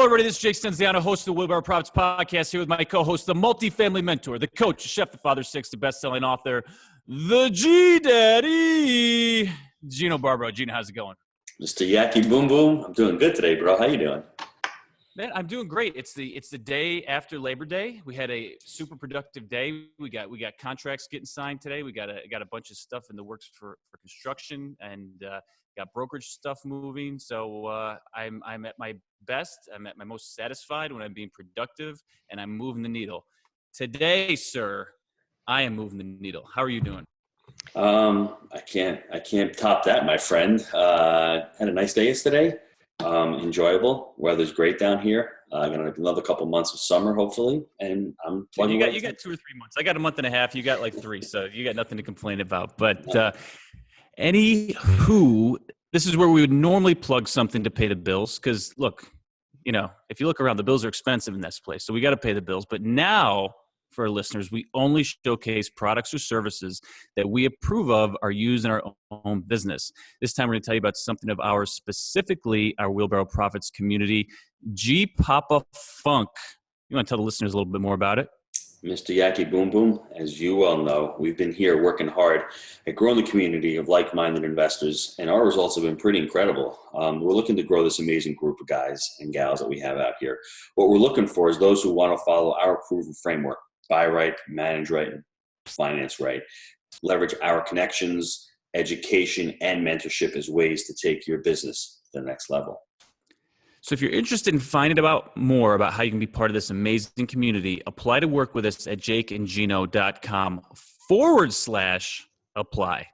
Hello, everybody. This is Jake Stenziano, host of the Wheelbarrow Profits Podcast, here with my co-host, the multifamily mentor, the coach, the chef, the father, six, the best-selling author, the G-Daddy, Gino Barbaro. Gino, how's it going? Mr. Yaki Boom Boom, I'm doing good today, bro. How you doing? Man, I'm doing great. It's the day after Labor Day. We had a super productive day. We got contracts getting signed today. We got a bunch of stuff in the works for construction, and got brokerage stuff moving. So I'm at my best. I'm at my most satisfied when I'm being productive and I'm moving the needle. Today, sir, I am moving the needle. How are you doing? I can't top that, my friend. Had a nice day yesterday. Enjoyable. Weather's great down here. Gonna another couple months of summer, hopefully, and I'm plugging away. You got 2 or 3 months. I got a month and a half. You got like 3, so you got nothing to complain about. But anywho, this is where we would normally plug something to pay the bills. Because look, if you look around, the bills are expensive in this place, so we got to pay the bills. But now, for our listeners, we only showcase products or services that we approve of are used in our own business. This time, we're going to tell you about something of ours, specifically our Wheelbarrow Profits community, G Papa Funk. You want to tell the listeners a little bit more about it? Mr. Yaki Boom Boom, as you well know, we've been here working hard at growing the community of like-minded investors, and our results have been pretty incredible. We're looking to grow this amazing group of guys and gals that we have out here. What we're looking for is those who want to follow our proven framework: buy right, manage right, finance right. Leverage our connections, education, and mentorship as ways to take your business to the next level. So if you're interested in finding out more about how you can be part of this amazing community, apply to work with us at jakeandgino.com/apply.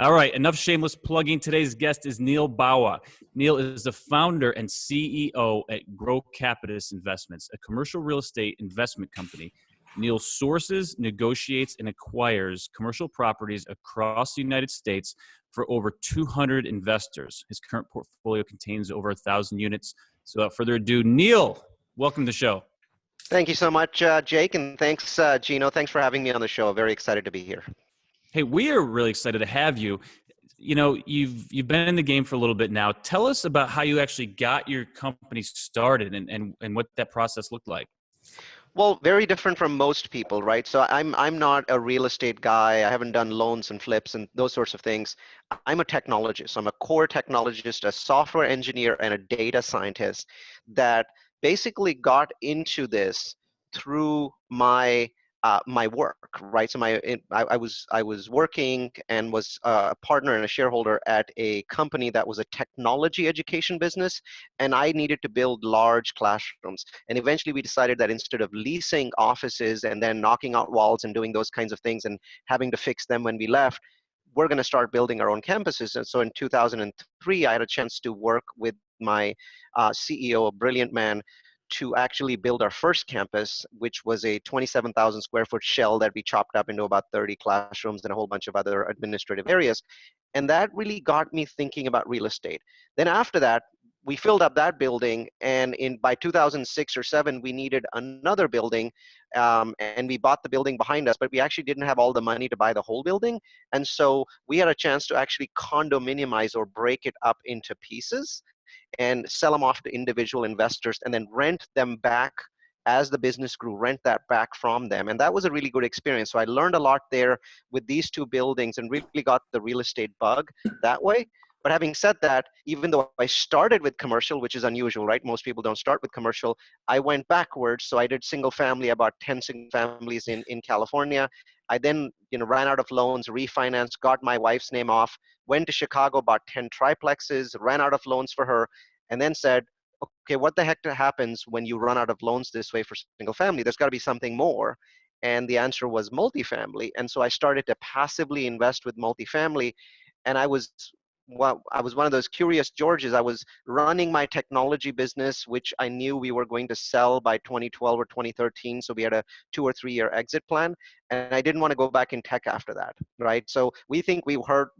All right, enough shameless plugging. Today's guest is Neal Bawa. Neal is the founder and CEO at Grocapitus Investments, a commercial real estate investment company. Neal sources, negotiates, and acquires commercial properties across the United States for over 200 investors. His current portfolio contains over 1,000 units. So without further ado, Neal, welcome to the show. Thank you so much, Jake, and thanks, Gino. Thanks for having me on the show. Very excited to be here. Hey, we are really excited to have you. You've been in the game for a little bit now. Tell us about how you actually got your company started and what that process looked like. Well, very different from most people, right? So I'm not a real estate guy. I haven't done loans and flips and those sorts of things. I'm a technologist. I'm a core technologist, a software engineer, and a data scientist that basically got into this through my work, right? So I was working and was a partner and a shareholder at a company that was a technology education business, and I needed to build large classrooms. And eventually we decided that instead of leasing offices and then knocking out walls and doing those kinds of things and having to fix them when we left, we're going to start building our own campuses. And so in 2003, I had a chance to work with my CEO, a brilliant man, to actually build our first campus, which was a 27,000 square foot shell that we chopped up into about 30 classrooms and a whole bunch of other administrative areas. And that really got me thinking about real estate. Then after that, we filled up that building, and by 2006 or 7, we needed another building, and we bought the building behind us, but we actually didn't have all the money to buy the whole building. And so we had a chance to actually condominiumize or break it up into pieces and sell them off to individual investors and then rent them back as the business grew, rent that back from them. And that was a really good experience. So I learned a lot there with these two buildings and really got the real estate bug that way. But having said that, even though I started with commercial, which is unusual, right? Most people don't start with commercial. I went backwards. So I did single family, about 10 single families in California. I then ran out of loans, refinanced, got my wife's name off, went to Chicago, bought 10 tri-plexes, ran out of loans for her, and then said, okay, what the heck happens when you run out of loans this way for single family? There's got to be something more. And the answer was multifamily. And so I started to passively invest with multifamily. And I was one of those curious Georges. I was running my technology business, which I knew we were going to sell by 2012 or 2013. So we had a 2 or 3 year exit plan. And I didn't want to go back in tech after that, right? So we think we work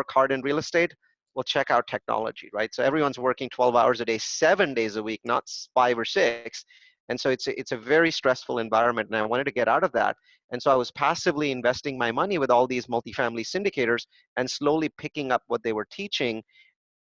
hard in real estate. Well, check out technology, right? So everyone's working 12 hours a day, 7 days a week, not 5 or 6. And so it's a very stressful environment, and I wanted to get out of that. And so I was passively investing my money with all these multifamily syndicators and slowly picking up what they were teaching.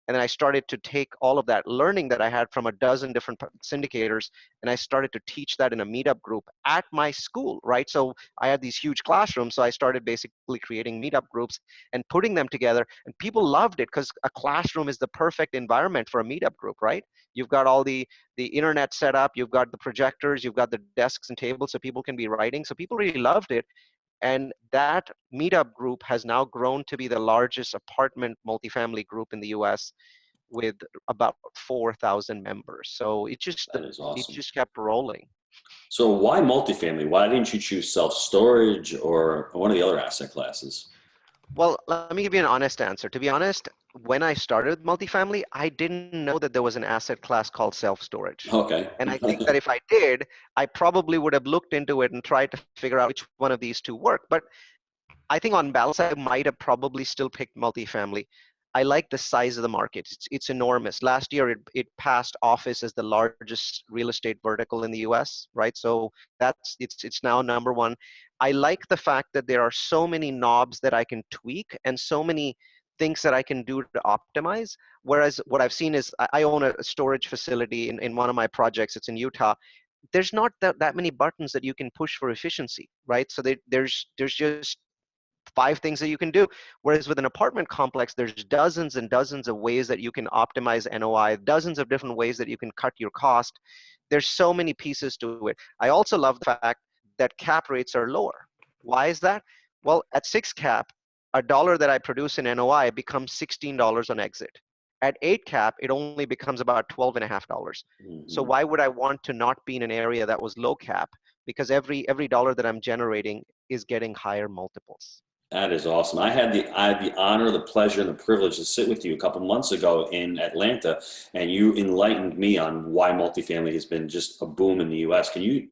And then I started to take all of that learning that I had from a dozen different syndicators, and I started to teach that in a meetup group at my school, right? So I had these huge classrooms, so I started basically creating meetup groups and putting them together, and people loved it because a classroom is the perfect environment for a meetup group, right? You've got all the internet set up, you've got the projectors, you've got the desks and tables so people can be writing. So people really loved it. And that meetup group has now grown to be the largest apartment multifamily group in the US with about 4,000 members. So That is it awesome. just kept rolling. So why multifamily? Why didn't you choose self-storage or one of the other asset classes? Well, let me give you an honest answer. To be honest, when I started multifamily, I didn't know that there was an asset class called self-storage. Okay. And I think that if I did, I probably would have looked into it and tried to figure out which one of these two work. But I think on balance, I might have probably still picked multifamily. I like the size of the market. It's enormous. Last year, it passed office as the largest real estate vertical in the US, right? So it's now number one. I like the fact that there are so many knobs that I can tweak and so many things that I can do to optimize. Whereas what I've seen is I own a storage facility in one of my projects. It's in Utah. There's not that many buttons that you can push for efficiency, right? So there's just 5 things that you can do. Whereas with an apartment complex, there's dozens and dozens of ways that you can optimize NOI, dozens of different ways that you can cut your cost. There's so many pieces to it. I also love the fact that cap rates are lower. Why is that? Well, at 6 cap, a dollar that I produce in NOI becomes $16 on exit. At 8 cap, it only becomes about $12.50. So Mhm. why would I want to not be in an area that was low cap? Because every dollar that I'm generating is getting higher multiples. That is awesome. I had the honor, the pleasure, and the privilege to sit with you a couple months ago in Atlanta, and you enlightened me on why multifamily has been just a boom in the U.S. Can you,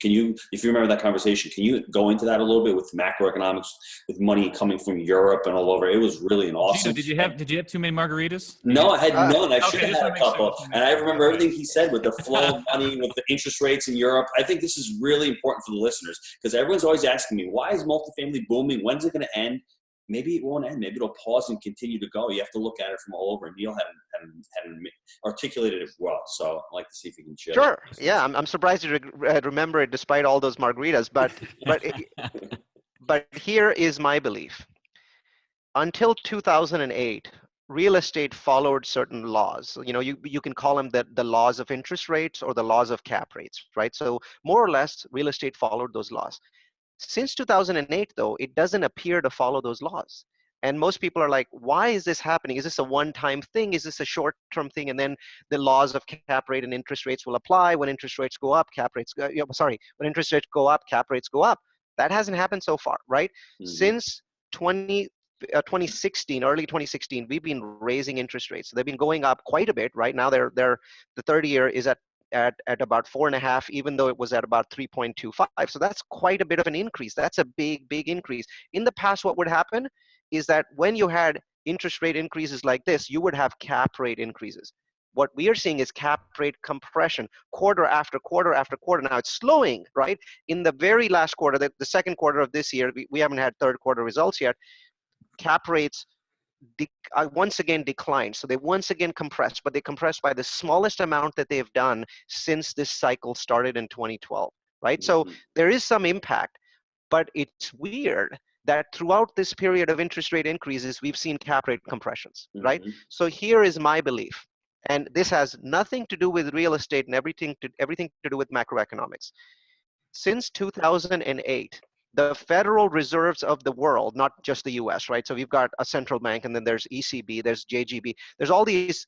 if you remember that conversation, can you go into that a little bit with macroeconomics, with money coming from Europe and all over? It was really an Gino, awesome. did you have too many margaritas? No, I had none. I should Okay, have just had want a to make sure. couple. And I remember everything he said with the flow of money, with the interest rates in Europe. I think this is really important for the listeners because everyone's always asking me, why is multifamily booming? When's it going to end? Maybe it won't end. Maybe it'll pause and continue to go. You have to look at it from all over. And Neal hadn't articulated it well. So I'd like to see if you can share that. Sure. Yeah, I'm surprised you remember it despite all those margaritas. But here is my belief. Until 2008, real estate followed certain laws. You know, you can call them the laws of interest rates or the laws of cap rates, right? So more or less, real estate followed those laws. Since 2008, though, it doesn't appear to follow those laws. And most people are like, why is this happening? Is this a one-time thing? Is this a short-term thing? And then the laws of cap rate and interest rates will apply. When interest rates go up, cap rates go, when interest rates go up, cap rates go up. That hasn't happened so far, right? Mm-hmm. Since 2016, early 2016, we've been raising interest rates. So they've been going up quite a bit. Right now, the 30-year is at about 4.5, even though it was at about 3.25. So that's quite a bit of an increase. That's a big increase. In the past, what would happen is that when you had interest rate increases like this, you would have cap rate increases. What we are seeing is cap rate compression quarter after quarter after quarter. Now it's slowing, right? In the very last quarter, the second quarter of this year, we haven't had third quarter results yet, cap rates once again declined. So they once again compressed, but they compressed by the smallest amount that they've done since this cycle started in 2012, right? So Mm-hmm. there is some impact, but it's weird that throughout this period of interest rate increases, we've seen cap rate compressions, right? Mm-hmm. So here is my belief, and this has nothing to do with real estate and everything to do with macroeconomics. Since 2008, the federal reserves of the world, not just the US, right? So we've got a central bank, and then there's ECB, there's JGB, there's all these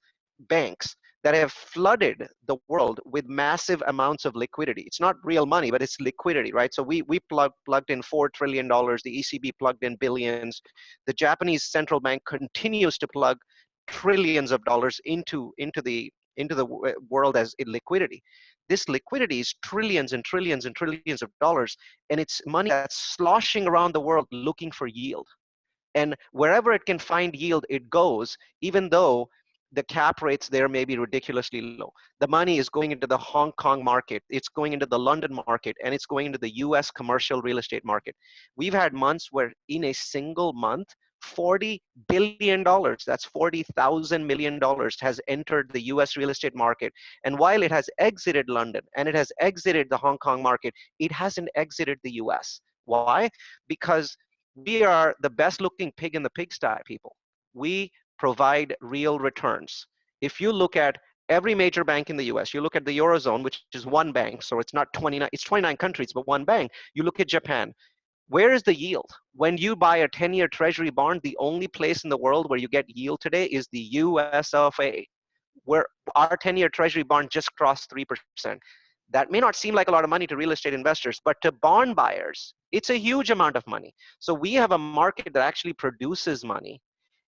banks that have flooded the world with massive amounts of liquidity. It's not real money, but it's liquidity, right? So we plugged in $4 trillion, the ECB plugged in billions. The Japanese central bank continues to plug trillions of dollars into the world as in liquidity. This liquidity is trillions and trillions and trillions of dollars, and it's money that's sloshing around the world looking for yield. And wherever it can find yield, it goes, even though the cap rates there may be ridiculously low. The money is going into the Hong Kong market, it's going into the London market, and it's going into the US commercial real estate market. We've had months where in a single month, $40 billion, that's $40,000 million, has entered the US real estate market. And while it has exited London and it has exited the Hong Kong market, it hasn't exited the US. Why? Because we are the best looking pig in the pigsty, people. We provide real returns. If you look at every major bank in the US, you look at the Eurozone, which is one bank, so it's not 29, it's 29 countries, but one bank. You look at Japan. Where is the yield? When you buy a 10-year treasury bond, the only place in the world where you get yield today is the US of A, where our 10-year treasury bond just crossed 3%. That may not seem like a lot of money to real estate investors, but to bond buyers, it's a huge amount of money. So we have a market that actually produces money.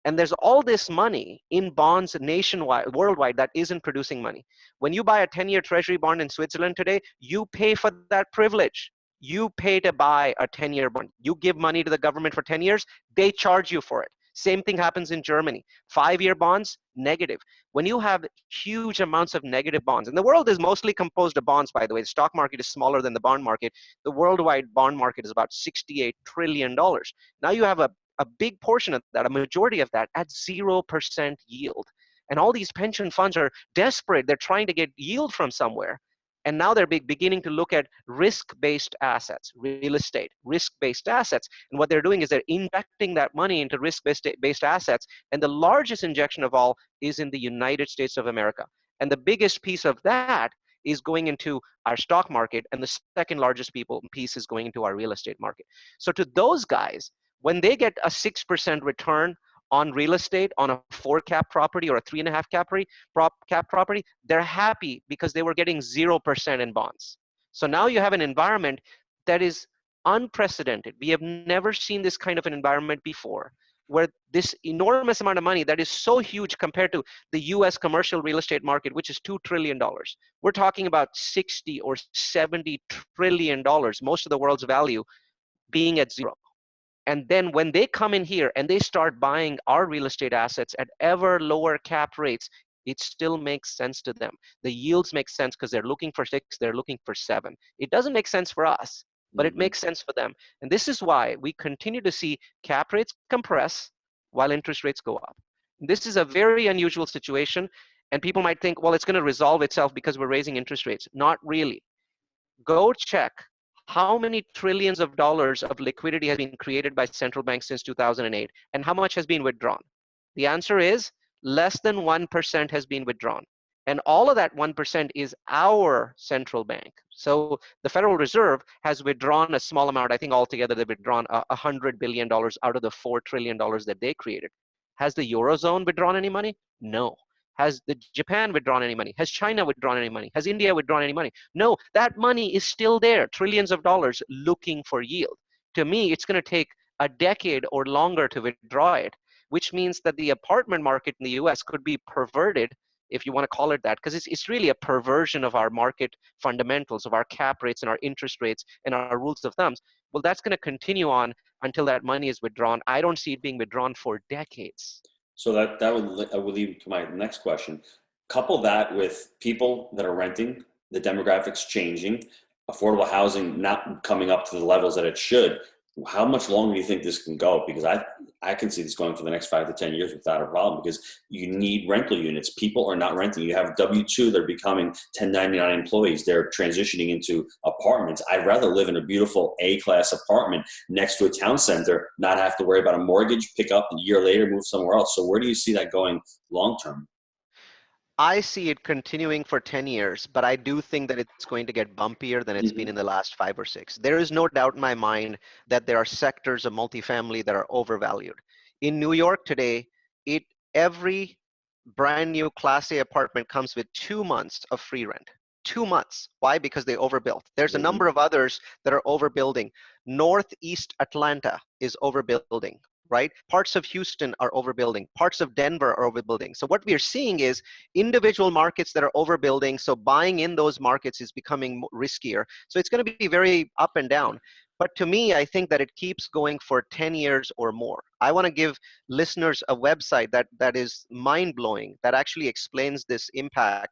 And there's all this money in bonds nationwide, worldwide, that isn't producing money. When you buy a 10-year treasury bond in Switzerland today, you pay for that privilege. You pay to buy a 10-year bond. You give money to the government for 10 years, they charge you for it. Same thing happens in Germany. 5-year bonds, negative. When you have huge amounts of negative bonds, and the world is mostly composed of bonds, by the way, the stock market is smaller than the bond market. The worldwide bond market is about $68 trillion. Now you have a big portion of that, a majority of that, at 0% yield. And all these pension funds are desperate. They're trying to get yield from somewhere. And now they're beginning to look at risk-based assets, real estate, risk-based assets. And what they're doing is they're injecting that money into risk-based assets. And the largest injection of all is in the United States of America. And the biggest piece of that is going into our stock market. And the second largest piece is going into our real estate market. So to those guys, when they get a 6% return on real estate on a 4 cap property or a 3.5 cap property, they're happy because they were getting 0% in bonds. So now you have an environment that is unprecedented. We have never seen this kind of an environment before, where this enormous amount of money that is so huge compared to the US commercial real estate market, which is $2 trillion. We're talking about 60 or 70 trillion dollars, most of the world's value, being at zero. And then when they come in here and they start buying our real estate assets at ever lower cap rates, it still makes sense to them. The yields make sense because they're looking for 6, they're looking for 7. It doesn't make sense for us, but it makes sense for them. And this is why we continue to see cap rates compress while interest rates go up. This is a very unusual situation. And people might think, well, it's going to resolve itself because we're raising interest rates. Not really. Go check how many trillions of dollars of liquidity has been created by central banks since 2008, and how much has been withdrawn? The answer is less than 1% has been withdrawn. And all of that 1% is our central bank. So the Federal Reserve has withdrawn a small amount. I think altogether they've withdrawn $100 billion out of the $4 trillion that they created. Has the Eurozone withdrawn any money? No. Has Japan withdrawn any money? Has China withdrawn any money? Has India withdrawn any money? No, that money is still there, trillions of dollars looking for yield. To me, it's going to take a decade or longer to withdraw it, which means that the apartment market in the US could be perverted, if you want to call it that, because it's really a perversion of our market fundamentals, of our cap rates and our interest rates and our rules of thumbs. Well, that's going to continue on until that money is withdrawn. I don't see it being withdrawn for decades. So that would lead to my next question. Couple that with people that are renting, the demographics changing, affordable housing not coming up to the levels that it should. How much longer do you think this can go? Because I can see this going for the next 5 to 10 years without a problem, because you need rental units. People are not renting. You have W-2, they're becoming 1099 employees. They're transitioning into apartments. I'd rather live in a beautiful A-class apartment next to a town center, not have to worry about a mortgage, pick up a year later, move somewhere else. So where do you see that going long-term? I see it continuing for 10 years, but I do think that it's going to get bumpier than it's been in the last 5 or 6. There is no doubt in my mind that there are sectors of multifamily that are overvalued. In New York today, every brand new Class A apartment comes with 2 months of free rent. 2 months. Why? Because they overbuilt. There's a number of others that are overbuilding. Northeast Atlanta is overbuilding. Right? Parts of Houston are overbuilding. Parts of Denver are overbuilding. So what we are seeing is individual markets that are overbuilding. So buying in those markets is becoming riskier. So it's going to be very up and down. But to me, I think that it keeps going for 10 years or more. I want to give listeners a website that is mind-blowing, that actually explains this impact.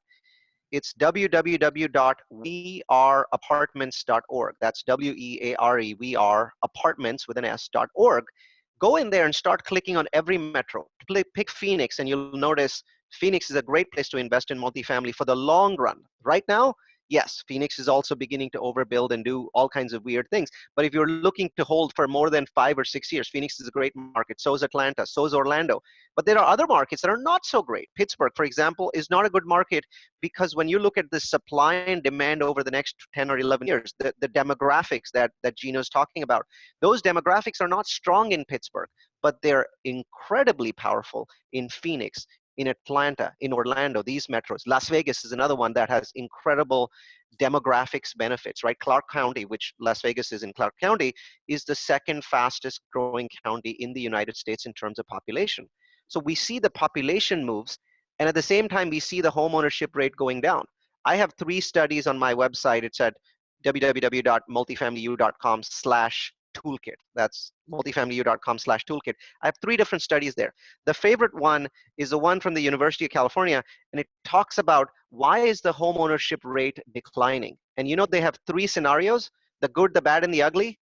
It's www.weareapartments.org. That's WEARE, we are apartments with an S.org. Go in there and start clicking on every metro. Pick Phoenix, and you'll notice Phoenix is a great place to invest in multifamily for the long run. Right now, yes, Phoenix is also beginning to overbuild and do all kinds of weird things. But if you're looking to hold for more than 5 or 6 years, Phoenix is a great market. So is Atlanta. So is Orlando. But there are other markets that are not so great. Pittsburgh, for example, is not a good market because when you look at the supply and demand over the next 10 or 11 years, the demographics that Gino's talking about, those demographics are not strong in Pittsburgh, but they're incredibly powerful in Phoenix, in Atlanta, in Orlando, these metros. Las Vegas is another one that has incredible demographics benefits, right? Clark County, which Las Vegas is in Clark County, is the second fastest growing county in the United States in terms of population. So we see the population moves, and at the same time, we see the home ownership rate going down. I have 3 studies on my website. It's at www.multifamilyu.com/toolkit. That's multifamilyu.com/toolkit. I have 3 different studies there. The favorite one is the one from the University of California, and it talks about why is the home ownership rate declining. And you know, they have 3 scenarios: the good, the bad, and the ugly.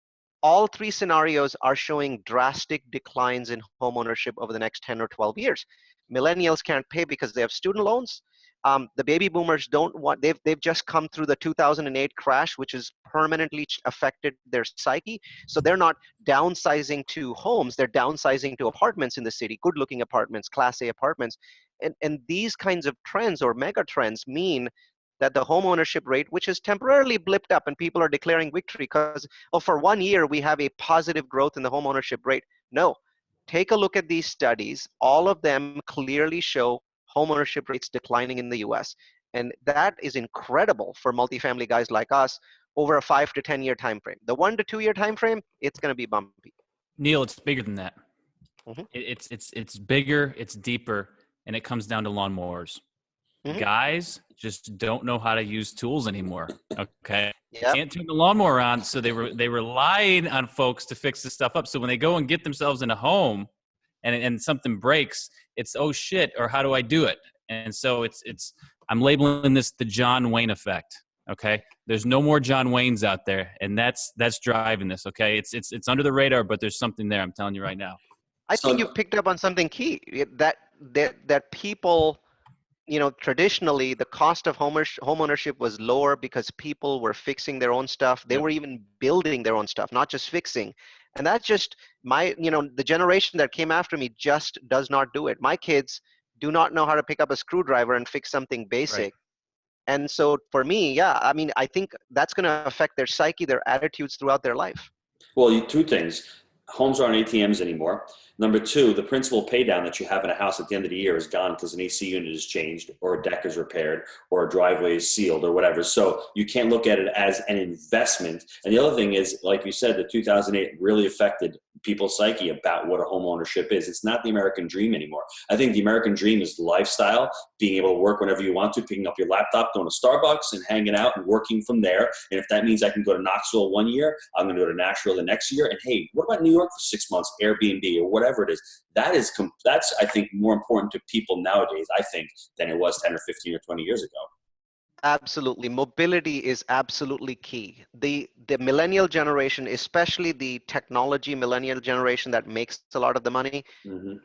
All 3 scenarios are showing drastic declines in home ownership over the next 10 or 12 years. Millennials can't pay because they have student loans. The baby boomers don't want, they've just come through the 2008 crash, which has permanently affected their psyche. So they're not downsizing to homes, they're downsizing to apartments in the city, good looking apartments, Class A apartments. And these kinds of trends or mega trends mean that the home ownership rate, which has temporarily blipped up and people are declaring victory because, oh, for 1 year we have a positive growth in the home ownership rate. No, take a look at these studies. All of them clearly show home ownership rates declining in the US. And that is incredible for multifamily guys like us over a 5 to 10 year time frame. The 1 to 2 year time frame, it's going to be bumpy. Neal, it's bigger than that. Mhm. It's bigger, it's deeper, and it comes down to lawnmowers. Guys just don't know how to use tools anymore. Okay. Yep. Can't turn the lawnmower on. So they relied on folks to fix this stuff up. So when they go and get themselves in a home and something breaks, it's, oh shit, or how do I do it? And so I'm labeling this the John Wayne effect. Okay. There's no more John Waynes out there. And that's driving this. Okay. It's under the radar, but there's something there. I'm telling you right now. I think you picked up on something key that people, you know, traditionally the cost of home ownership was lower because people were fixing their own stuff. They were even building their own stuff, not just fixing. And that's just the generation that came after me just does not do it. My kids do not know how to pick up a screwdriver and fix something basic. Right. And so for me, I think that's going to affect their psyche, their attitudes throughout their life. Well, 2 things. Homes aren't ATMs anymore. Number 2, the principal pay down that you have in a house at the end of the year is gone because an AC unit is changed or a deck is repaired or a driveway is sealed or whatever. So you can't look at it as an investment. And the other thing is, like you said, the 2008 really affected people's psyche about what a home ownership is. It's not the American dream anymore. I think the American dream is lifestyle, being able to work whenever you want to, picking up your laptop, going to Starbucks and hanging out and working from there. And if that means I can go to Knoxville 1 year, I'm going to go to Nashville the next year. And hey, what about New York for 6 months, Airbnb or whatever it is? That's I think more important to people nowadays, I think, than it was 10 or 15 or 20 years ago. Absolutely. Mobility is absolutely key. The millennial generation, especially the technology millennial generation that makes a lot of the money,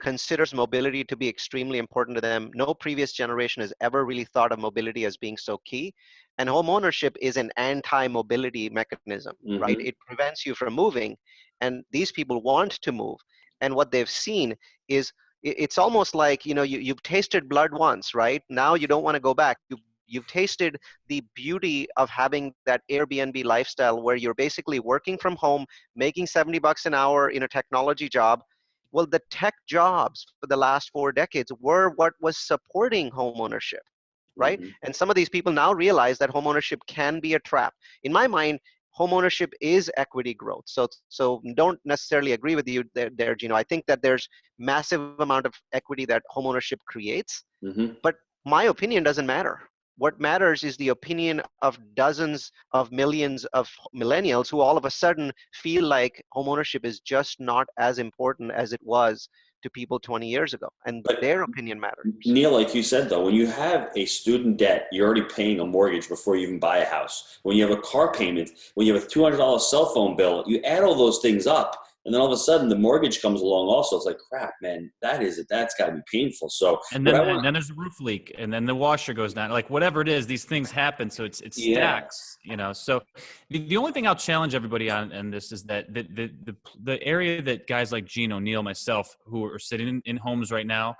considers mobility to be extremely important to them. No previous generation has ever really thought of mobility as being so key. And home ownership is an anti-mobility mechanism, right? It prevents you from moving. And these people want to move. And what they've seen is it's almost like, you've tasted blood once, right? Now you don't want to go back. You've tasted the beauty of having that Airbnb lifestyle where you're basically working from home, making $70 an hour in a technology job. Well, the tech jobs for the last 4 decades were what was supporting home ownership, right? And some of these people now realize that home ownership can be a trap. In my mind, home ownership is equity growth. So don't necessarily agree with you there, Gino. I think that there's massive amount of equity that home ownership creates, but my opinion doesn't matter. What matters is the opinion of dozens of millions of millennials who all of a sudden feel like homeownership is just not as important as it was to people 20 years ago. And their opinion matters. Neal, like you said, though, when you have a student debt, you're already paying a mortgage before you even buy a house. When you have a car payment, when you have a $200 cell phone bill, you add all those things up. And then all of a sudden the mortgage comes along also. It's like, crap, man, that's got to be painful. So And what then I want, and then there's a roof leak, and then the washer goes down. Like whatever it is, these things happen. So it yeah, stacks, you know. So the only thing I'll challenge everybody on this is that the area that guys like Gino, Neal, myself, who are sitting in homes right now,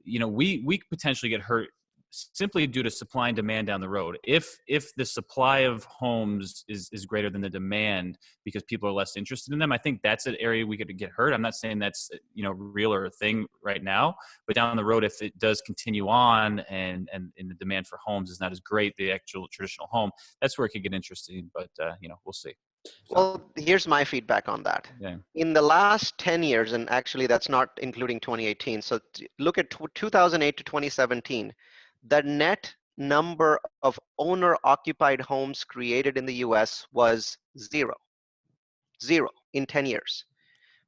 you know, we could potentially get hurt simply due to supply and demand down the road. If the supply of homes is greater than the demand because people are less interested in them, I think that's an area we could get hurt. I'm not saying that's, you know, real or a thing right now, but down the road, if it does continue on and the demand for homes is not as great, the actual traditional home, that's where it could get interesting. But you know, we'll see. So, Well, here's my feedback on that. yeah. In the last 10 years, and actually that's not including 2018, so look at 2008 to 2017, the net number of owner-occupied homes created in the US was zero. Zero in 10 years.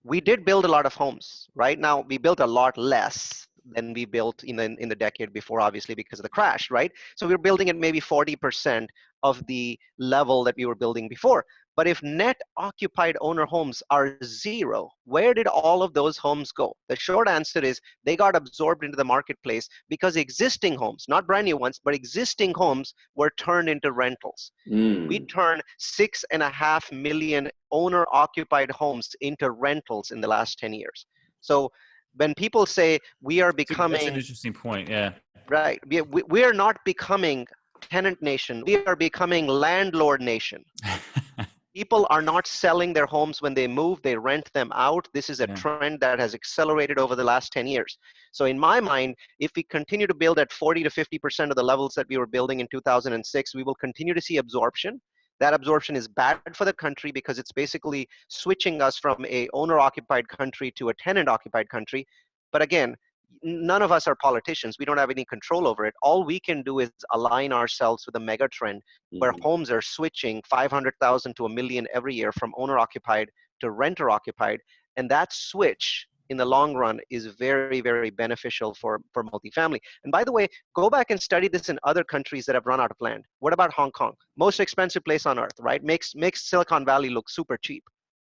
We did build a lot of homes. Right now, we built a lot less than we built in the decade before, obviously, because of the crash, right? So we were building at maybe 40% of the level that we were building before. But if net occupied owner homes are zero, where did all of those homes go? The short answer is they got absorbed into the marketplace because existing homes, not brand new ones, but existing homes were turned into rentals. We turned 6.5 million owner-occupied homes into rentals in the last 10 years. So when people say we are becoming— That's an interesting point, yeah. right, we are not becoming tenant nation, we are becoming landlord nation. People are not selling their homes when they move, they rent them out. This is a Yeah. trend that has accelerated over the last 10 years. So in my mind, if we continue to build at 40 to 50% of the levels that we were building in 2006, we will continue to see absorption. That absorption is bad for the country because it's basically switching us from a owner-occupied country to a tenant-occupied country. But again, none of us are politicians. We don't have any control over it. All we can do is align ourselves with a mega trend where homes are switching 500,000 to 1 million every year from owner-occupied to renter-occupied. And that switch in the long run is very, very beneficial for multifamily. And by the way, go back and study this in other countries that have run out of land. What about Hong Kong? Most expensive place on earth, right? Makes Silicon Valley look super cheap,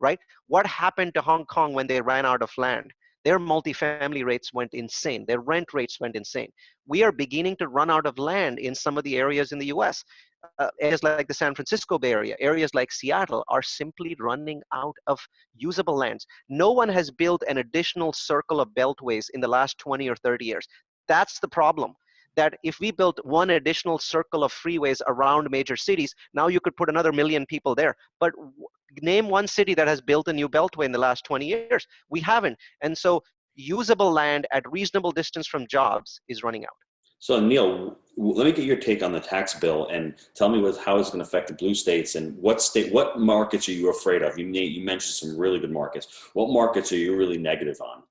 right? What happened to Hong Kong when they ran out of land? Their multifamily rates went insane. Their rent rates went insane. We are beginning to run out of land in some of the areas in the US. Areas like the San Francisco Bay Area, areas like Seattle are simply running out of usable lands. No one has built an additional circle of beltways in the last 20 or 30 years. That's the problem. That if we built one additional circle of freeways around major cities, now you could put another 1 million people there. But name one city that has built a new beltway in the last 20 years. We haven't. And so usable land at reasonable distance from jobs is running out. So Neal, let me get your take on the tax bill and tell me how it's going to affect the blue states and what markets are you afraid of? You mentioned some really good markets. What markets are you really negative on?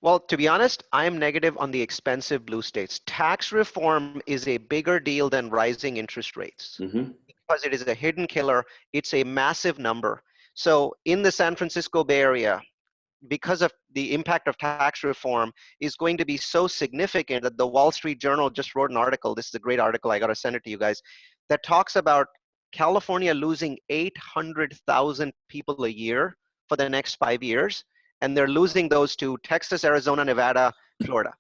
Well, to be honest, I'm negative on the expensive blue states. Tax reform is a bigger deal than rising interest rates because it is a hidden killer. It's a massive number. So in the San Francisco Bay Area, because of the impact of tax reform is going to be so significant that the Wall Street Journal just wrote an article. This is a great article. I got to send it to you guys, that talks about California losing 800,000 people a year for the next 5 years. And they're losing those to Texas, Arizona, Nevada, Florida,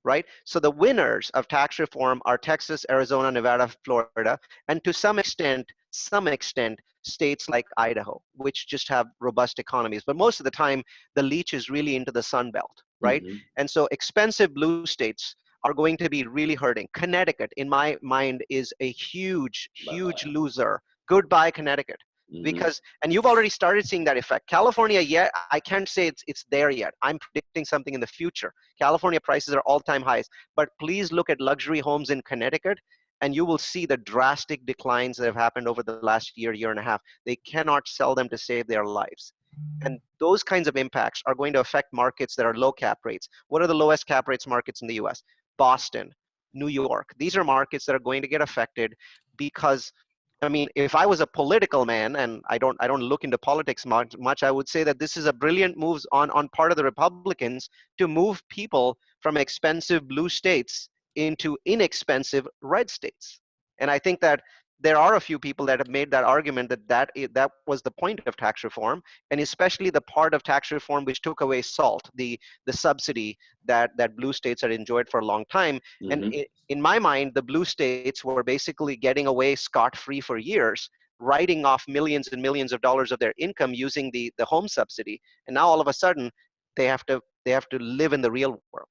right? So the winners of tax reform are Texas, Arizona, Nevada, Florida, and to some extent, states like Idaho, which just have robust economies. But most of the time, the leech is really into the Sun Belt, right? And so expensive blue states are going to be really hurting. Connecticut, in my mind, is a huge, huge loser. Goodbye, Connecticut. Because, and you've already started seeing that effect. California, yet I can't say it's there yet. I'm predicting something in the future. California prices are all-time highs, but please look at luxury homes in Connecticut, and you will see the drastic declines that have happened over the last year and a half. They cannot sell them to save their lives. And those kinds of impacts are going to affect markets that are low cap rates. What are the lowest cap rates markets in the US? Boston, New York. These are markets that are going to get affected because, I mean, if I was a political man, and I don't look into politics much, I would say that this is a brilliant move on part of the Republicans to move people from expensive blue states into inexpensive red states. And I think that there are a few people that have made that argument that was the point of tax reform, and especially the part of tax reform which took away SALT, the subsidy that blue states had enjoyed for a long time. And Mm-hmm. in my mind, the blue states were basically getting away scot-free for years, writing off millions and millions of dollars of their income using the home subsidy, and now all of a sudden they have to live in the real world.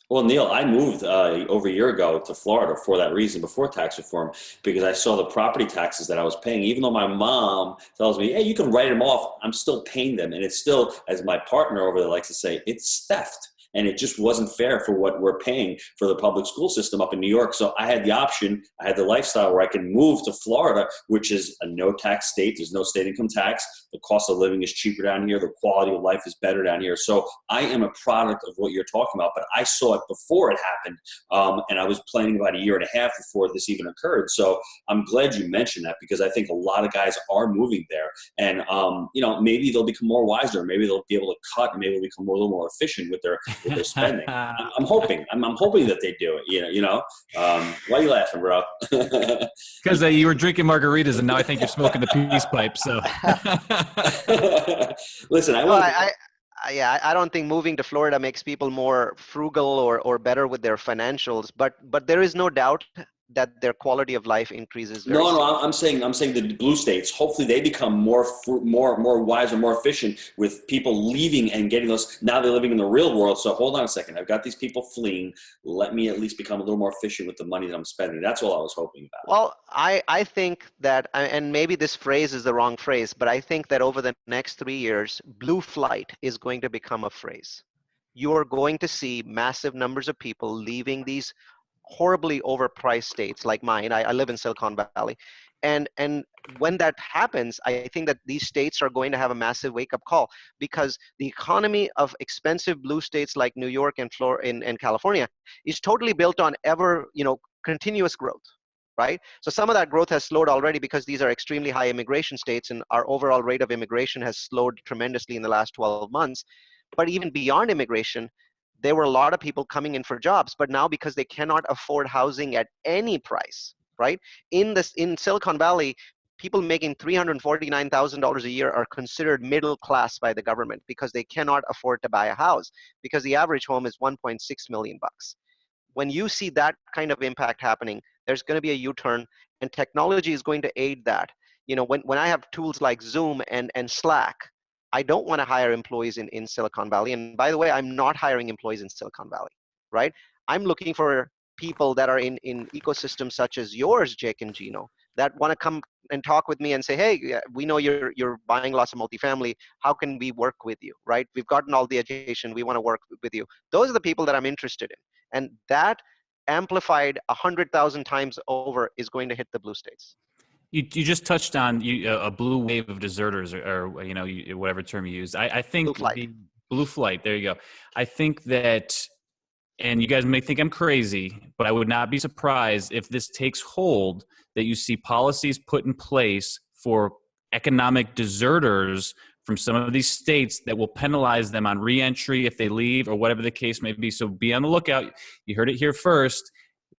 Well, Neal, I moved over a year ago to Florida for that reason, before tax reform, because I saw the property taxes that I was paying. Even though my mom tells me, hey, you can write them off, I'm still paying them. And it's still, as my partner over there likes to say, it's theft. And it just wasn't fair for what we're paying for the public school system up in New York. So I had the option, I had the lifestyle where I can move to Florida, which is a no tax state. There's no state income tax. The cost of living is cheaper down here. The quality of life is better down here. So I am a product of what you're talking about, but I saw it before it happened. And I was planning about a year and a half before this even occurred. So I'm glad you mentioned that, because I think a lot of guys are moving there. And, maybe they'll become more wiser. Maybe they'll be able to cut, and maybe they'll become a little more efficient with their spending. I'm hoping. I'm hoping that they do it. Why are you laughing, bro? Because you were drinking margaritas, and now I think you're smoking the peace pipe. So, listen, I don't think moving to Florida makes people more frugal or better with their financials, but there is no doubt that their quality of life increases very I'm saying the blue states, hopefully they become more wise and more efficient with people leaving and getting those. Now they're living in the real world. So hold on a second. I've got these people fleeing. Let me at least become a little more efficient with the money that I'm spending. That's all I was hoping about. Well, I think that, and maybe this phrase is the wrong phrase, but I think that over the next 3 years, blue flight is going to become a phrase. You're going to see massive numbers of people leaving these horribly overpriced states like mine. I live in Silicon Valley. And when that happens, I think that these states are going to have a massive wake-up call, because the economy of expensive blue states like New York and and California is totally built on continuous growth, right? So some of that growth has slowed already because these are extremely high immigration states, and our overall rate of immigration has slowed tremendously in the last 12 months. But even beyond immigration, there were a lot of people coming in for jobs, but now because they cannot afford housing at any price, right? In Silicon Valley, people making $349,000 a year are considered middle class by the government because they cannot afford to buy a house, because the average home is 1.6 million bucks. When you see that kind of impact happening, there's going to be a U-turn, and technology is going to aid that. When I have tools like Zoom and Slack, I don't want to hire employees in Silicon Valley. And by the way, I'm not hiring employees in Silicon Valley, right? I'm looking for people that are in ecosystems such as yours, Jake and Gino, that want to come and talk with me and say, hey, we know you're buying lots of multifamily. How can we work with you, right? We've gotten all the education. We want to work with you. Those are the people that I'm interested in. And that amplified 100,000 times over is going to hit the blue states. You just touched on a blue wave of deserters, or whatever term you used. I think Blue flight. the blue flight. There you go. I think that, and you guys may think I'm crazy, but I would not be surprised if this takes hold, that you see policies put in place for economic deserters from some of these states that will penalize them on reentry if they leave, or whatever the case may be. So be on the lookout. You heard it here first.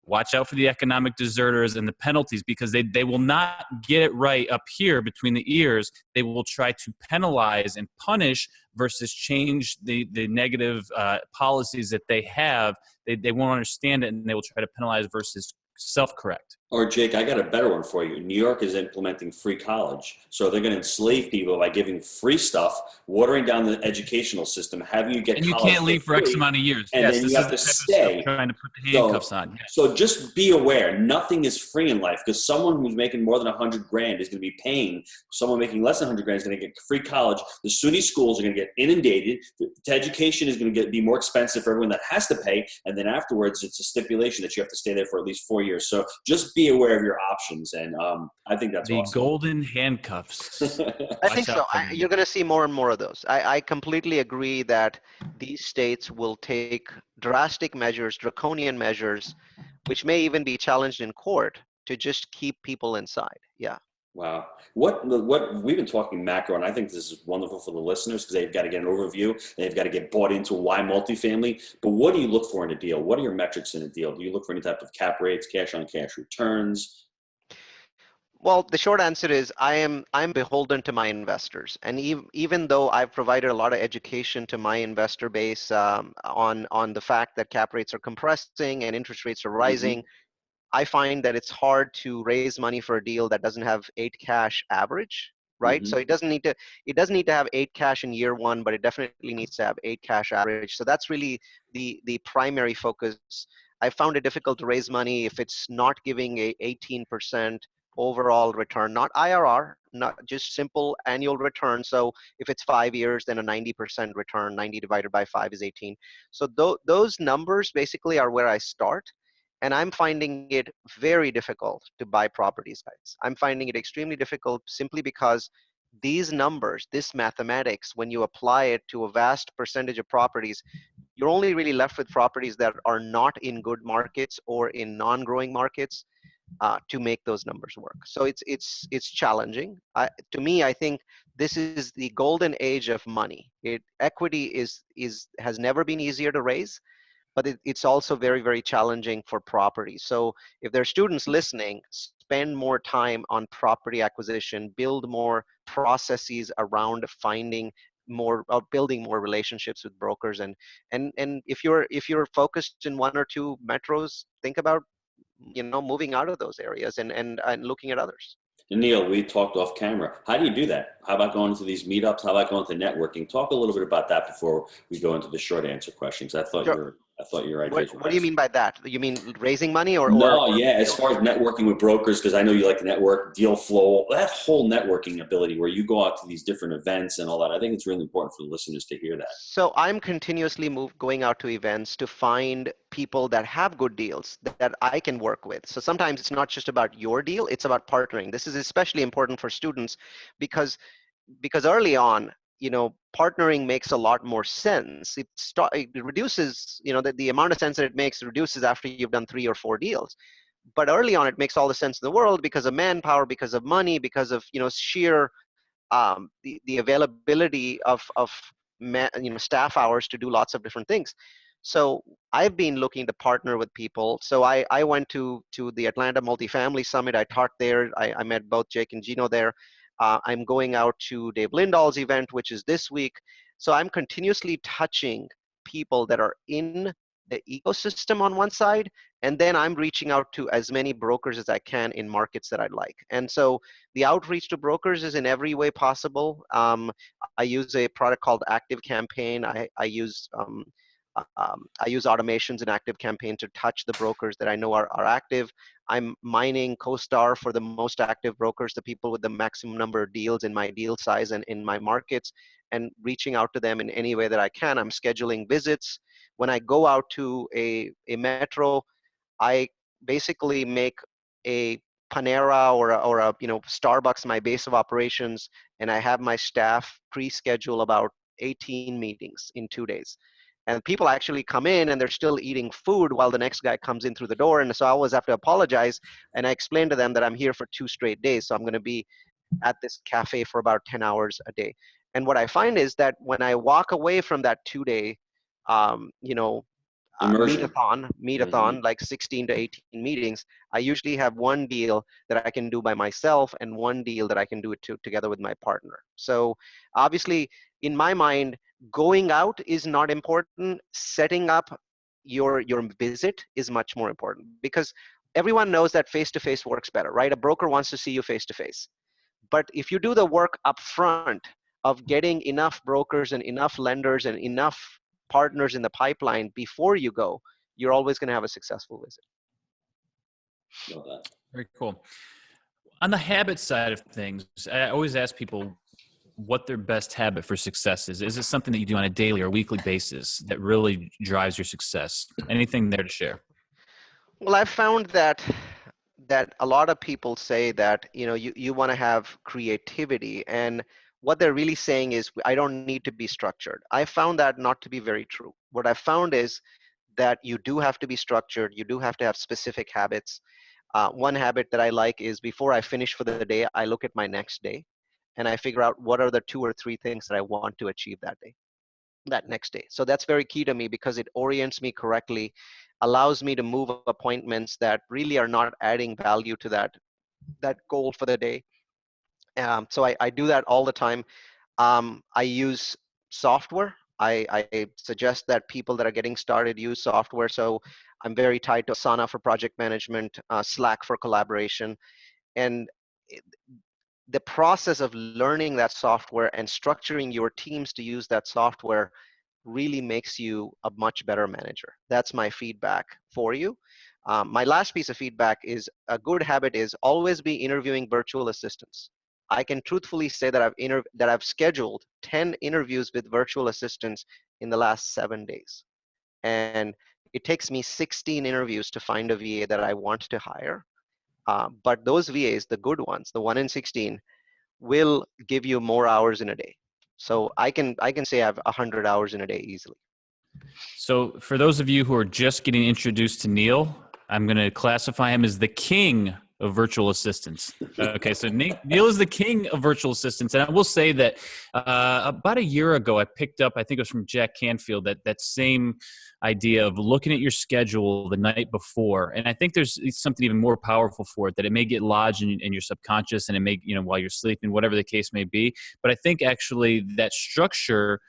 Watch out for the economic deserters and the penalties, because they will not get it right up here between the ears. They will try to penalize and punish versus change the negative policies that they have. They won't understand it, and they will try to penalize versus self-correct. Or Jake, I got a better one for you. New York is implementing free college. So they're going to enslave people by giving free stuff, watering down the educational system, having you get and you college can't leave for X amount of years. And then you have to stay. Trying to put the handcuffs on. Yes. So just be aware, nothing is free in life, because someone who's making more than 100 grand is going to be paying. Someone making less than 100 grand is going to get free college. The SUNY schools are going to get inundated. The education is going to be more expensive for everyone that has to pay. And then afterwards, it's a stipulation that you have to stay there for at least 4 years. So just be aware of your options. And I think that's the awesome. Golden handcuffs. I think so. You're going to see more and more of those. I completely agree that these states will take drastic measures, draconian measures, which may even be challenged in court, to just keep people inside. Yeah. Wow. What we've been talking macro, and I think this is wonderful for the listeners, because they've got to get an overview. They've got to get bought into why multifamily. But what do you look for in a deal? What are your metrics in a deal? Do you look for any type of cap rates, cash on cash returns? Well, the short answer is I'm beholden to my investors, and even though I've provided a lot of education to my investor base on the fact that cap rates are compressing and interest rates are Hmm. rising, I find that it's hard to raise money for a deal that doesn't have 8 cash average, right? So Hmm. it doesn't need to have 8 cash in year one, but it definitely needs to have 8 cash average. So that's really the primary focus. I found it difficult to raise money if it's not giving a 18% overall return, not IRR, not just simple annual return. So if it's 5 years, then a 90% return, 90 divided by 5 is 18. So those numbers basically are where I start. And I'm finding it very difficult to buy properties, guys. I'm finding it extremely difficult simply because these numbers, this mathematics, when you apply it to a vast percentage of properties, you're only really left with properties that are not in good markets or in non-growing markets to make those numbers work. So it's challenging. To me, I think this is the golden age of money. Equity has never been easier to raise, but it's also very, very challenging for property. So if there are students listening, spend more time on property acquisition, build more processes around finding more, building more relationships with brokers, and if you're focused in one or two metros, think about moving out of those areas and looking at others. And Neal, we talked off camera. How do you do that? How about going to these meetups? How about going to networking? Talk a little bit about that before we go into the short answer questions. Sure. I thought your What ideas were what do you mean excellent. by that? You mean raising money No, or yeah, as deals? far as networking with brokers, because I know you like to network, deal flow, that whole networking ability where you go out to these different events and all that. I think it's really important for the listeners to hear that. So I'm continuously going out to events to find people that have good deals that I can work with. So sometimes it's not just about your deal, it's about partnering. This is especially important for students because early on, partnering makes a lot more sense. It reduces, the amount of sense that it makes reduces after you've done 3 or 4 deals. But early on, it makes all the sense in the world because of manpower, because of money, because of sheer the availability of staff hours to do lots of different things. So I've been looking to partner with people. So I went to the Atlanta Multifamily Summit. I taught there. I met both Jake and Gino there. I'm going out to Dave Lindahl's event, which is this week. So I'm continuously touching people that are in the ecosystem on one side, and then I'm reaching out to as many brokers as I can in markets that I'd like. And so the outreach to brokers is in every way possible. I use a product called Active Campaign. I use automations in Active Campaign to touch the brokers that I know are active. I'm mining CoStar for the most active brokers, the people with the maximum number of deals in my deal size and in my markets, and reaching out to them in any way that I can. I'm scheduling visits. When I go out to a metro, I basically make a Panera or a Starbucks my base of operations, and I have my staff pre-schedule about 18 meetings in 2 days. And people actually come in and they're still eating food while the next guy comes in through the door. And so I always have to apologize. And I explain to them that I'm here for 2 straight days. So I'm going to be at this cafe for about 10 hours a day. And what I find is that when I walk away from that 2 day, um, you know, Immersion. Hmm. meetathon, like 16 to 18 meetings, I usually have one deal that I can do by myself and one deal that I can do it together with my partner. So obviously, in my mind, going out is not important. Setting up your visit is much more important because everyone knows that face-to-face works better, right? A broker wants to see you face-to-face. But if you do the work up front of getting enough brokers and enough lenders and enough partners in the pipeline before you go, you're always going to have a successful visit. Love that. Very cool. On the habit side of things, I always ask people what their best habit for success is. Is it something that you do on a daily or weekly basis that really drives your success? Anything there to share? Well, I've found that a lot of people say that you want to have creativity, and what they're really saying is I don't need to be structured. I found that not to be very true. What I found is that you do have to be structured. You do have to have specific habits. One habit that I like is before I finish for the day, I look at my next day and I figure out what are the 2 or 3 things that I want to achieve that day, that next day. So that's very key to me because it orients me correctly, allows me to move appointments that really are not adding value to that that goal for the day. So I do that all the time. I use software. I suggest that people that are getting started use software. So I'm very tied to Asana for project management, Slack for collaboration. And it- the process of learning that software and structuring your teams to use that software really makes you a much better manager. That's my feedback for you. My last piece of feedback is a good habit is always be interviewing virtual assistants. I can truthfully say that I've scheduled 10 interviews with virtual assistants in the last 7 days. And it takes me 16 interviews to find a VA that I want to hire. But those VAs, the good ones, the 1 in 16, will give you more hours in a day. So I can say I have 100 hours in a day easily. So, for those of you who are just getting introduced to Neal, I'm going to classify him as the king of virtual assistants. Okay, so Neal is the king of virtual assistants. And I will say that about a year ago, I picked up, I think it was from Jack Canfield, that same idea of looking at your schedule the night before. And I think there's something even more powerful for it, that it may get lodged in your subconscious, and it may, while you're sleeping, whatever the case may be. But I think actually that structure,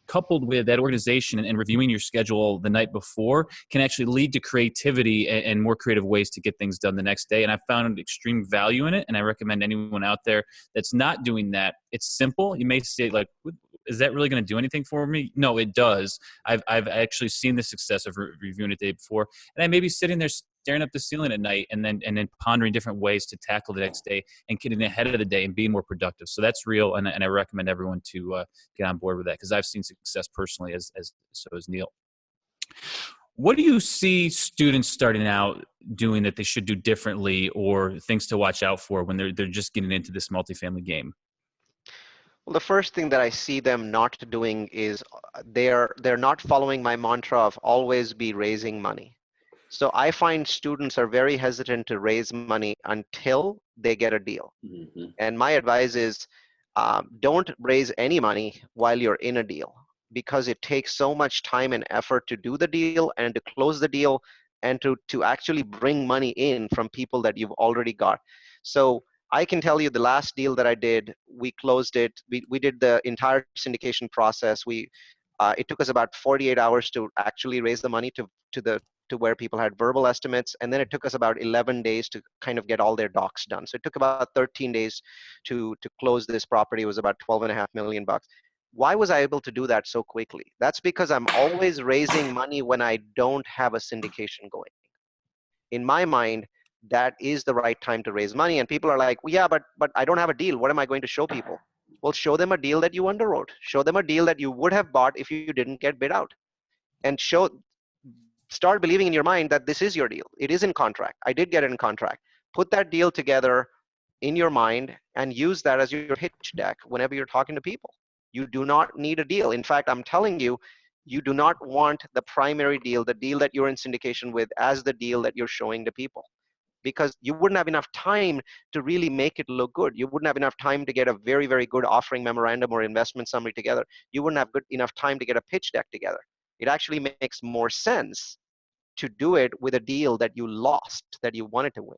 coupled with that organization and reviewing your schedule the night before, can actually lead to creativity and more creative ways to get things done the next day. And I found extreme value in it. And I recommend anyone out there that's not doing that. It's simple. You may say, like, is that really going to do anything for me? No, it does. I've actually seen the success of reviewing it the day before. And I may be sitting there staring up the ceiling at night and then pondering different ways to tackle the next day and getting ahead of the day and being more productive. So that's real. And I recommend everyone to get on board with that, because I've seen success personally, as so has Neal. What do you see students starting out doing that they should do differently, or things to watch out for when they're just getting into this multifamily game? Well, the first thing that I see them not doing is they're not following my mantra of always be raising money. So I find students are very hesitant to raise money until they get a deal. Mm-hmm. And my advice is don't raise any money while you're in a deal, because it takes so much time and effort to do the deal and to close the deal and to actually bring money in from people that you've already got. So I can tell you the last deal that I did, we closed it. We did the entire syndication process. It took us about 48 hours to actually raise the money to where people had verbal estimates, and then it took us about 11 days to kind of get all their docs done. So it took about 13 days to close this property. It was about 12.5 million bucks. Why was I able to do that so quickly? That's because I'm always raising money when I don't have a syndication going. In my mind, that is the right time to raise money. And people are like, well, yeah, but I don't have a deal. What am I going to show people? Well, show them a deal that you underwrote. Show them a deal that you would have bought if you didn't get bid out. And start believing in your mind that this is your deal. It is in contract. I did get it in contract. Put that deal together in your mind and use that as your pitch deck whenever you're talking to people. You do not need a deal. In fact, I'm telling you, you do not want the primary deal, the deal that you're in syndication with, as the deal that you're showing to people, because you wouldn't have enough time to really make it look good. You wouldn't have enough time to get a very, very good offering memorandum or investment summary together. You wouldn't have enough time to get a pitch deck together. It actually makes more sense to do it with a deal that you lost, that you wanted to win.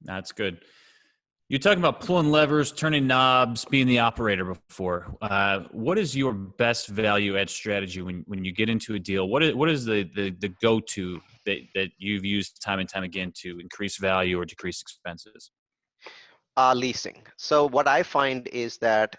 That's good. You're talking about pulling levers, turning knobs, being the operator before. What is your best value add strategy when you get into a deal? What is the go-to that you've used time and time again to increase value or decrease expenses? Leasing. So what I find is that,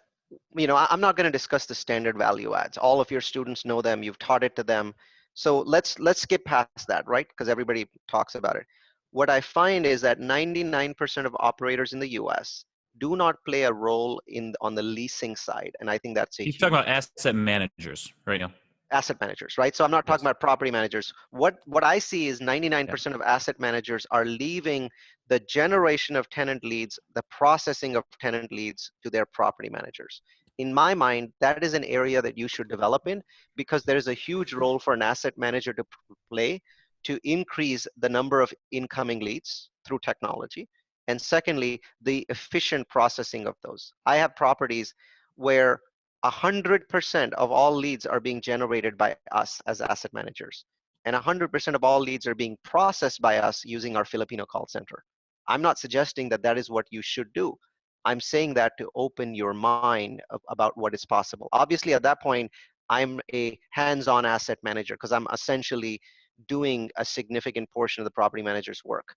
I'm not going to discuss the standard value adds. All of your students know them. You've taught it to them. So let's skip past that, right? Because everybody talks about it. What I find is that 99% of operators in the US do not play a role on the leasing side. And I think that's a He's huge talking about asset managers right now. asset managers, right? So I'm not talking Yes. about property managers. What I see is 99% Yeah. of asset managers are leaving the generation of tenant leads, the processing of tenant leads, to their property managers. In my mind, that is an area that you should develop in, because there is a huge role for an asset manager to play to increase the number of incoming leads through technology. And secondly, the efficient processing of those. I have properties where 100% of all leads are being generated by us as asset managers, and 100% of all leads are being processed by us using our Filipino call center. I'm not suggesting that that is what you should do. I'm saying that to open your mind about what is possible. Obviously, at that point, I'm a hands-on asset manager because I'm essentially doing a significant portion of the property manager's work.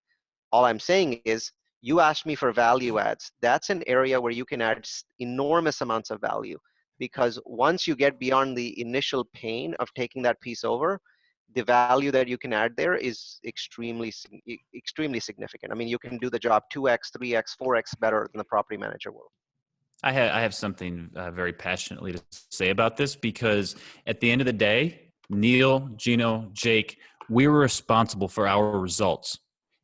All I'm saying is, you asked me for value adds. That's an area where you can add enormous amounts of value, because once you get beyond the initial pain of taking that piece over, the value that you can add there is extremely significant. I mean, you can do the job 2x, 3x, 4x better than the property manager will. I have something very passionately to say about this, because at the end of the day, Neal, Gino, Jake, we were responsible for our results.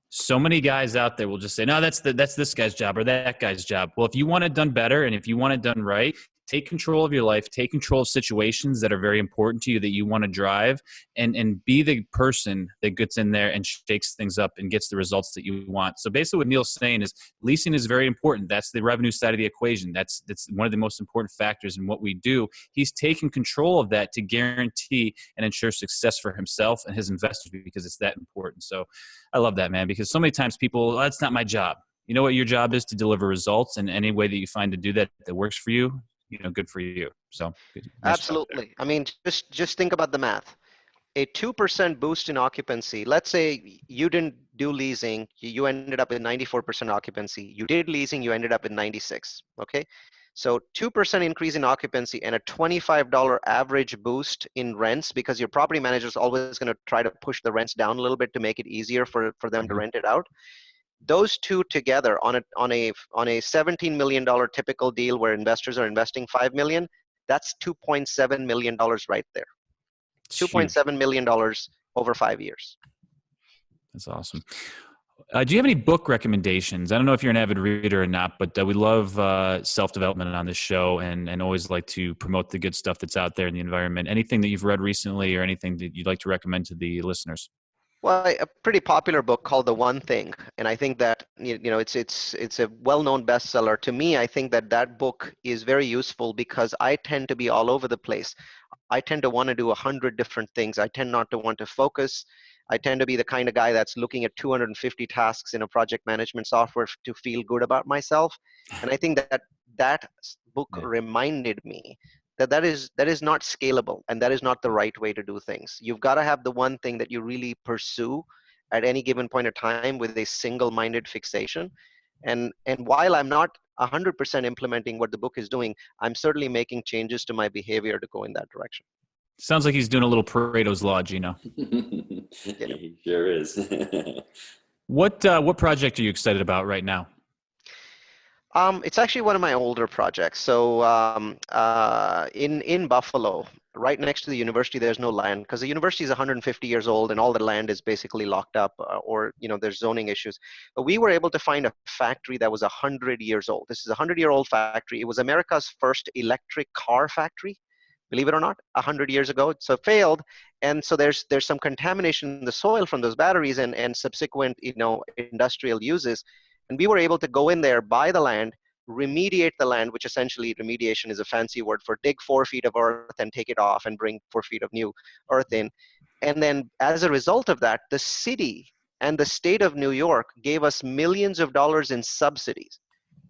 So many guys out there will just say, no, that's this guy's job or that guy's job. Well, if you want it done better and if you want it done right, take control of your life, take control of situations that are very important to you that you want to drive, and be the person that gets in there and shakes things up and gets the results that you want. So basically what Neal's saying is leasing is very important. That's the revenue side of the equation. That's one of the most important factors in what we do. He's taking control of that to guarantee and ensure success for himself and his investors, because it's that important. So I love that, man, because so many times people, oh, that's not my job. You know what your job is? To deliver results, and any way that you find to do that that works for you, good for you. So nice. Absolutely. I mean, just think about the math. A 2% boost in occupancy. Let's say you didn't do leasing, you ended up with 94% occupancy. You did leasing, you ended up with 96. Okay. So 2% increase in occupancy and a $25 average boost in rents, because your property manager is always going to try to push the rents down a little bit to make it easier for them to rent it out. Those two together on a $17 million typical deal where investors are investing $5 million, that's $2.7 million right there. $2.7 million over 5 years. That's awesome. Do you have any book recommendations? I don't know if you're an avid reader or not, but we love self-development on this show, and always like to promote the good stuff that's out there in the environment. Anything that you've read recently or anything that you'd like to recommend to the listeners? Well, a pretty popular book called The One Thing, and I think that it's a well-known bestseller. To me, I think that book is very useful because I tend to be all over the place. I tend to want to do 100 different things. I tend not to want to focus. I tend to be the kind of guy that's looking at 250 tasks in a project management software to feel good about myself. And I think that book reminded me that is not scalable, and that is not the right way to do things. You've got to have the one thing that you really pursue at any given point of time with a single-minded fixation. And while I'm not 100% implementing what the book is doing, I'm certainly making changes to my behavior to go in that direction. Sounds like he's doing a little Pareto's Law, Gino. He sure is. What project are you excited about right now? It's actually one of my older projects. So in Buffalo, right next to the university, there's no land because the university is 150 years old and all the land is basically locked up, or there's zoning issues. But we were able to find a factory that was 100 years old. This is a 100-year-old factory. It was America's first electric car factory, believe it or not, 100 years ago. So it failed, and so there's some contamination in the soil from those batteries and subsequent industrial uses. And we were able to go in there, buy the land, remediate the land, which essentially remediation is a fancy word for dig 4 feet of earth and take it off and bring 4 feet of new earth in. And then as a result of that, the city and the state of New York gave us millions of dollars in subsidies.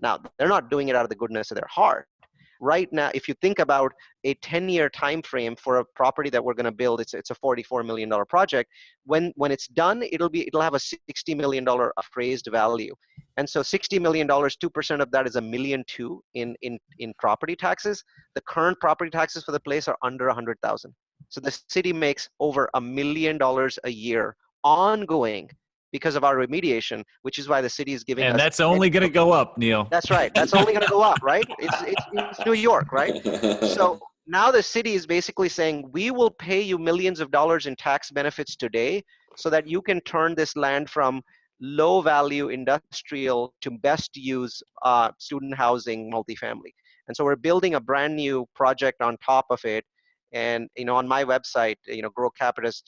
Now, they're not doing it out of the goodness of their heart. Right now, if you think about a 10-year time frame for a property that we're going to build, it's a $44 million project. When it's done, it'll have a $60 million appraised value. And so $60 million, 2% of that is $1.2 million in property taxes. The current property taxes for the place are under $100,000. So the city makes over $1 million a year ongoing because of our remediation, which is why the city is giving us. And that's only going to go up, Neal. That's right. That's only going to go up, right? It's New York, right? So now the city is basically saying, we will pay you millions of dollars in tax benefits today so that you can turn this land from low value industrial to best use student housing multifamily. And so we're building a brand new project on top of it. And on my website, Grocapitus,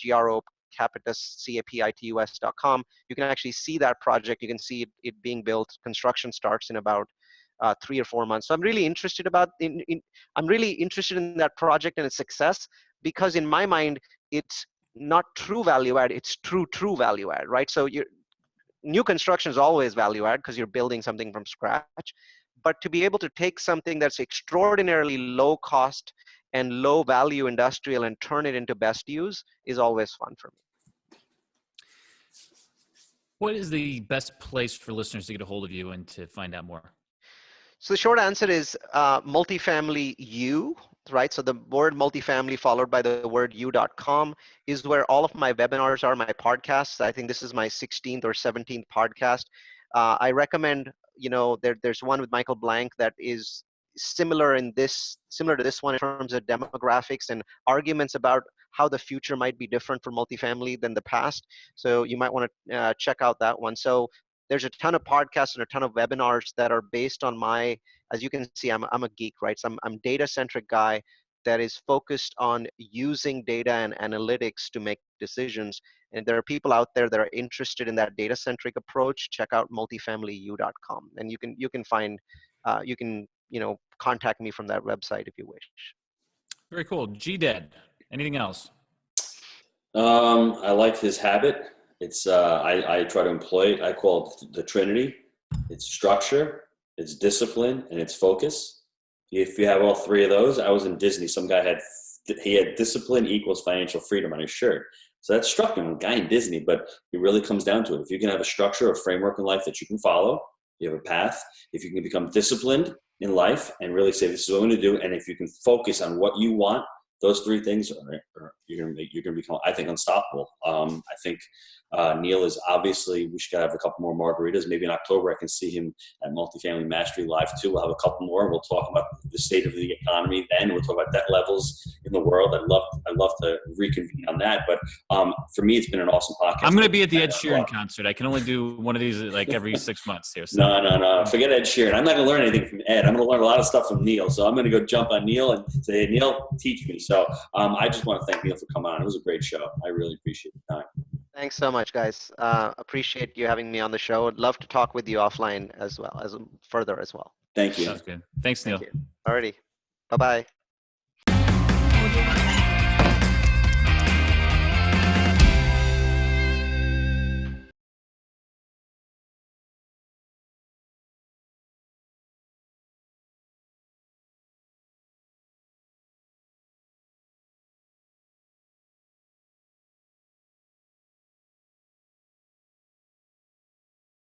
Capitus, Capitus.com, you can actually see that project. You can see it being built. Construction starts in about 3 or 4 months. So I'm really interested I'm really interested in that project and its success, because in my mind, it's not true value add, it's true value add, right? So new construction is always value add because you're building something from scratch. But to be able to take something that's extraordinarily low cost and low value industrial and turn it into best use is always fun for me. What is the best place for listeners to get a hold of you and to find out more? So the short answer is MultifamilyU, right? So the word multifamily followed by the word u.com is where all of my webinars are, my podcasts. I think this is my 16th or 17th podcast. I recommend, there's one with Michael Blank that is similar to this one in terms of demographics and arguments about how the future might be different for multifamily than the past. So you might want to check out that one. So there's a ton of podcasts and a ton of webinars that are based on as you can see, I'm a geek, right? So I'm data-centric guy that is focused on using data and analytics to make decisions. And there are people out there that are interested in that data-centric approach. Check out multifamilyu.com, and you can find, contact me from that website if you wish. Very cool. GDED. Anything else? I like his habit. It's I try to employ it. I call it the Trinity. It's structure, it's discipline, and it's focus. If you have all three of those, I was in Disney. Some guy had discipline equals financial freedom on his shirt. So that struck me, a guy in Disney, but it really comes down to it. If you can have a structure, a framework in life that you can follow, you have a path. If you can become disciplined in life and really say, this is what I'm going to do, and if you can focus on what you want, those three things, you're going to become, I think, unstoppable. I think Neal is obviously, we should have a couple more margaritas. Maybe in October I can see him at Multifamily Mastery Live too. We'll have a couple more. We'll talk about the state of the economy then. We'll talk about debt levels in the world. I'd love to reconvene on that. But for me, it's been an awesome podcast. I'm going to be at the Ed Sheeran concert. I can only do one of these like every 6 months here. So. No. Forget Ed Sheeran. I'm not going to learn anything from Ed. I'm going to learn a lot of stuff from Neal. So I'm going to go jump on Neal and say, hey, Neal, teach me. So I just want to thank Neal for coming on. It was a great show. I really appreciate the time. Thanks so much, guys. Appreciate you having me on the show. I'd love to talk with you offline as well, further as well. Thank you. Sounds good. Thanks, Neal. Alrighty. Bye-bye.